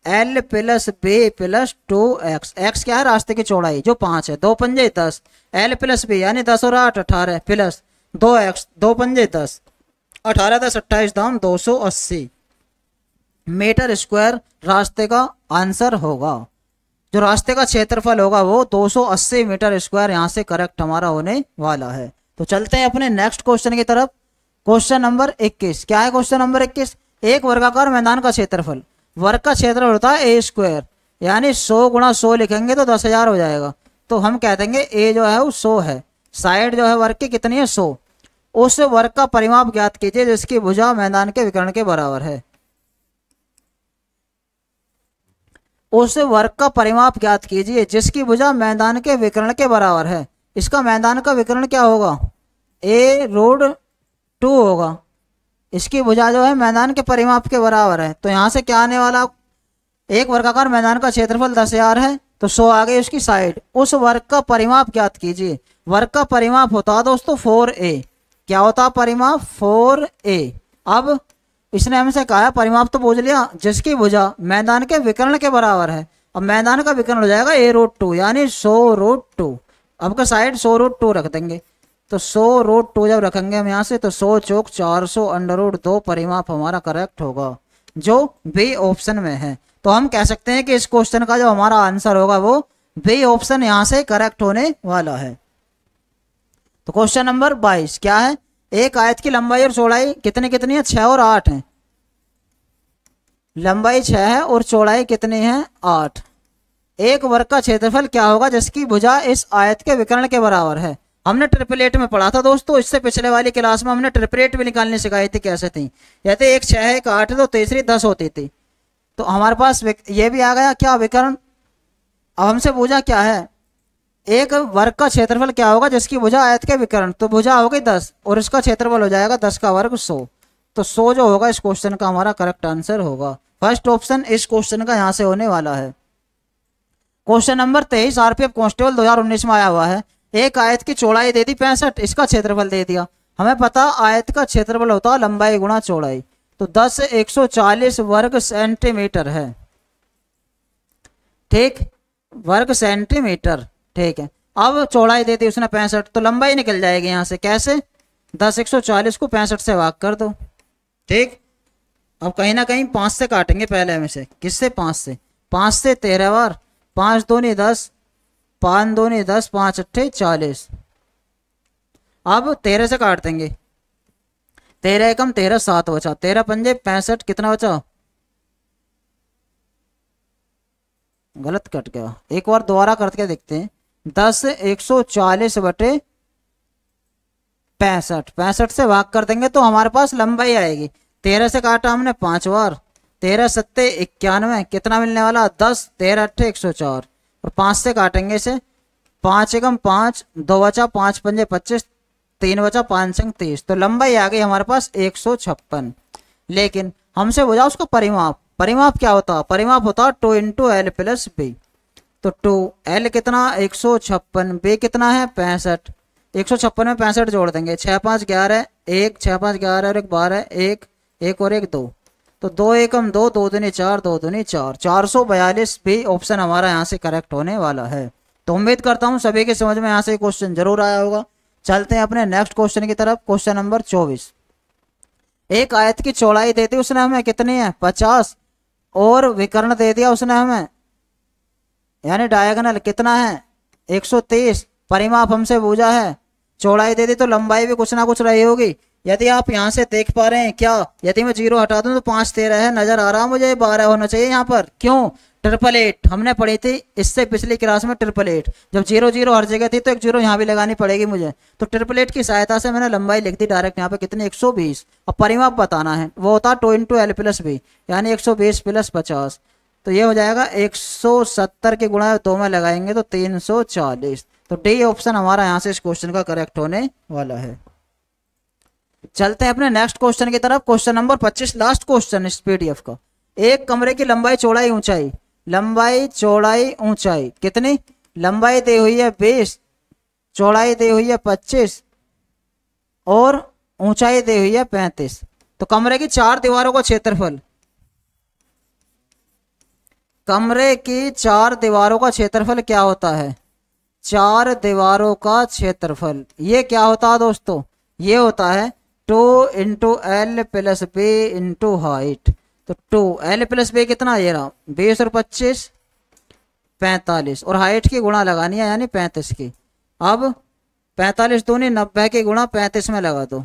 L plus B plus 2x। x क्या है, रास्ते की चौड़ाई जो 5 है, 2 पंजे 10, L प्लस B यानी 10 और 8 18 प्लस 2x, 2 पंजे 10, 18 10 28 दाम 280 मीटर स्क्वायर रास्ते का आंसर होगा। जो रास्ते का क्षेत्रफल होगा वो 280 मीटर स्क्वायर यहाँ से करेक्ट हमारा होने वाला है। तो चलते हैं अपने नेक्स्ट क्वेश्चन की तरफ। Question number 21। क्या है क्वेश्चन नंबर 21? एक वर्गाकार मैदान का क्षेत्रफल, वर्ग का क्षेत्रफल होता है ए स्क्वायर, यानी 100 गुणा 100 लिखेंगे तो 10,000 हो जाएगा। तो हम कह देंगे ए जो है वो 100 है, साइड जो है वर्ग की कितनी है, 100। उस वर्ग का परिमाप ज्ञात कीजिए जिसकी भुजा मैदान के विकर्ण के बराबर है। उस वर्ग का परिमाप ज्ञात कीजिए जिसकी भुजा मैदान के विकर्ण के बराबर है। इसका मैदान का विकर्ण क्या होगा, a√2 होगा। इसकी भुजा जो है मैदान के परिमाप के बराबर है, तो यहां से क्या आने वाला, एक वर्गाकार मैदान का क्षेत्रफल 10,000 है तो 100 आ गई उसकी साइड। उस वर्ग का परिमाप ज्ञात कीजिए। वर्ग का परिमाप होता है दोस्तों 4a। क्या होता है परिमाप, 4a। अब इसने हमसे कहा है परिमाप तो पूछ लिया, जिसकी भुजा मैदान के विकर्ण के बराबर है। अब मैदान का विकर्ण हो जाएगा a√2 यानी 100√2। अब का साइड 100√2 रख देंगे, तो 100√2 जब रखेंगे हम यहाँ से तो 100 चौक 400 √2 परिमाप हमारा करेक्ट होगा, जो बी ऑप्शन में है। तो हम कह सकते हैं कि इस क्वेश्चन का जो हमारा आंसर होगा वो बी ऑप्शन यहाँ से करेक्ट होने वाला है। तो क्वेश्चन नंबर 22 क्या है, एक आयत की लंबाई और चौड़ाई कितनी कितनी है, 6 और 8 है। लंबाई 6 है और चौड़ाई कितनी है, 8। एक वर्ग का क्षेत्रफल क्या होगा जिसकी भुजा इस आयत के विकर्ण के बराबर है। हमने ट्रिपलेट में पढ़ा था दोस्तों, इससे पिछले वाली क्लास में हमने ट्रिपलेट भी निकालनी सिखाई थी, कैसे थी, जैसे एक 6 है एक 8 है तो तीसरी 10 होती थी। तो हमारे पास ये भी आ गया क्या, विकर्ण। अब हमसे भुजा क्या है, एक वर्ग का क्षेत्रफल क्या होगा जिसकी भुजा आयत के विकर्ण, तो भुजा हो गई 10 और इसका क्षेत्रफल हो जाएगा 10 का वर्ग 100। तो 100 जो होगा इस क्वेश्चन का हमारा करेक्ट आंसर होगा। फर्स्ट ऑप्शन इस क्वेश्चन का यहाँ से होने वाला है। क्वेश्चन नंबर 23 आरपीएफ कांस्टेबल 2019 में आया हुआ है। एक आयत की चौड़ाई दे दी 65, इसका क्षेत्रफल दे दिया। हमें पता आयत का क्षेत्रफल होता है लंबाई गुणा चौड़ाई, तो 10 140 वर्ग सेंटीमीटर है, ठीक, वर्ग सेंटीमीटर, ठीक है। अब चौड़ाई दे दी उसने 65, तो लंबाई निकल जाएगी यहाँ से, कैसे, 10 140 को 65 से भाग कर दो, ठीक। अब कहीं ना कहीं 5 से काटेंगे पहले में से। किससे? 5 से। 5 से 13 बार, 5 दूनी 10, 5 दूनी 10, 5 अट्ठे 40। अब 13 से काट देंगे। 13 एकम 13, 7 बचा। 13 पंजे 65, कितना बचा? गलत कट गया, एक बार दोबारा करके देखते हैं। 10 140 बटे 65, 65 से भाग कर देंगे तो हमारे पास लंबाई आएगी। 13 से काटा हमने 5 बार, 13 सत्ते 91, कितना मिलने वाला? 10, 13 अट्ठे 104। और 5 से काटेंगे इसे, 5 एकम 5, 2 बचा, 5 पंजे 25, 3 बचा, 5 संग 30। तो लंबाई आ गई हमारे पास 156। लेकिन हमसे बुझा उसका परिमाप। परिमाप क्या होता है? परिमाप होता है 2 इंटू एल प्लस बी। तो 2 एल कितना? 156, बी कितना है? 65। 156 में 65 जोड़ देंगे, 6 5 11, 1 6 5 11 और 1 12, 1 1 और 1 2। तो 2 एकम 2, 2 दूनी 4, 2 दूनी 4, 442 भी ऑप्शन हमारा यहाँ से करेक्ट होने वाला है। तो उम्मीद करता हूँ सभी के समझ में यहाँ से क्वेश्चन जरूर आया होगा। चलते हैं अपने नेक्स्ट क्वेश्चन की तरफ। Question number 24। एक आयत की चौड़ाई दे दी उसने हमें, कितनी है? 50, और विकर्ण दे दिया उसने हमें, यानी डायगोनल कितना है? 130। परिमाप हमसे पूछा है, चौड़ाई दे दी तो लंबाई भी कुछ ना कुछ रही होगी। यदि आप यहाँ से देख पा रहे हैं क्या, यदि मैं 0 हटा दूं तो 5 13 है, नजर आ रहा मुझे 12 होना चाहिए यहाँ पर। क्यों? 888 हमने पढ़ी थी इससे पिछली क्लास में। 888 जब 0 0 हर जगह थी तो एक 0 यहाँ भी लगानी पड़ेगी मुझे। तो 888 की सहायता से मैंने लंबाई लिख दी डायरेक्ट यहाँ पे, कितनी? 120। अब परिमाप बताना है, वो होता है 2 इंटू एल प्लस बी, यानी 120 प्लस 50। तो ये हो जाएगा 170 के गुणा 2 में लगाएंगे तो 340। तो डी ऑप्शन हमारा यहाँ से इस क्वेश्चन का करेक्ट होने वाला है। चलते हैं अपने नेक्स्ट क्वेश्चन की तरफ। क्वेश्चन नंबर 25, लास्ट क्वेश्चन इस पीडीएफ का। एक कमरे की लंबाई चौड़ाई ऊंचाई, लंबाई चौड़ाई ऊंचाई कितनी? लंबाई दी हुई है 20, चौड़ाई दी हुई है 25 और ऊंचाई दी हुई है 35। तो कमरे की 4 दीवारों का क्षेत्रफल, कमरे की 4 दीवारों का क्षेत्रफल क्या होता है? 4 दीवारों का क्षेत्रफल ये क्या होता है दोस्तों? ये होता है 2 into L plus B into height. तो 2 एल प्लस बी कितना? ये रहा 20 और 25 45, और हाइट की गुणा लगानी है यानी 35 की। अब 45 दूनी 90 की गुणा 35 में लगा दो,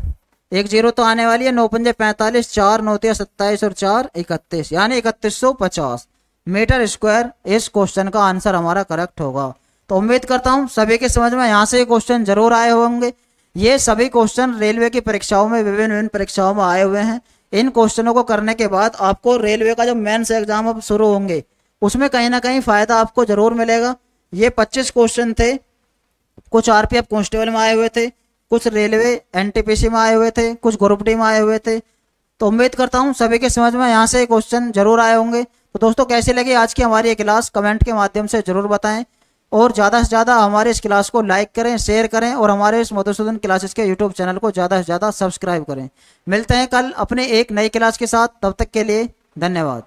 एक 0 तो आने वाली है। 9 पंजे 45, 4 9 27 और 4 31, यानी 3150 मीटर स्क्वायर इस क्वेश्चन का आंसर हमारा करेक्ट होगा। तो उम्मीद करता हूं सभी के समझ में यहाँ से क्वेश्चन जरूर आए होंगे। ये सभी क्वेश्चन रेलवे की परीक्षाओं में, विभिन्न विभिन्न परीक्षाओं में आए हुए हैं। इन क्वेश्चनों को करने के बाद आपको रेलवे का जो मेंस एग्जाम अब शुरू होंगे उसमें कहीं ना कहीं फायदा आपको जरूर मिलेगा। ये 25 क्वेश्चन थे, कुछ आरपीएफ कांस्टेबल में आए हुए थे, कुछ रेलवे एनटीपीसी में आए हुए थे, कुछ ग्रुप डी में आए हुए थे। तो उम्मीद करता हूँ सभी के समझ में यहाँ से क्वेश्चन जरूर आए होंगे। तो दोस्तों कैसी लगी आज की हमारी ये क्लास, कमेंट के माध्यम से जरूर बताएं, और ज़्यादा से ज़्यादा हमारे इस क्लास को लाइक करें, शेयर करें, और हमारे इस मधुसूदन क्लासेस के यूट्यूब चैनल को ज़्यादा से ज़्यादा सब्सक्राइब करें। मिलते हैं कल अपने एक नई क्लास के साथ, तब तक के लिए धन्यवाद।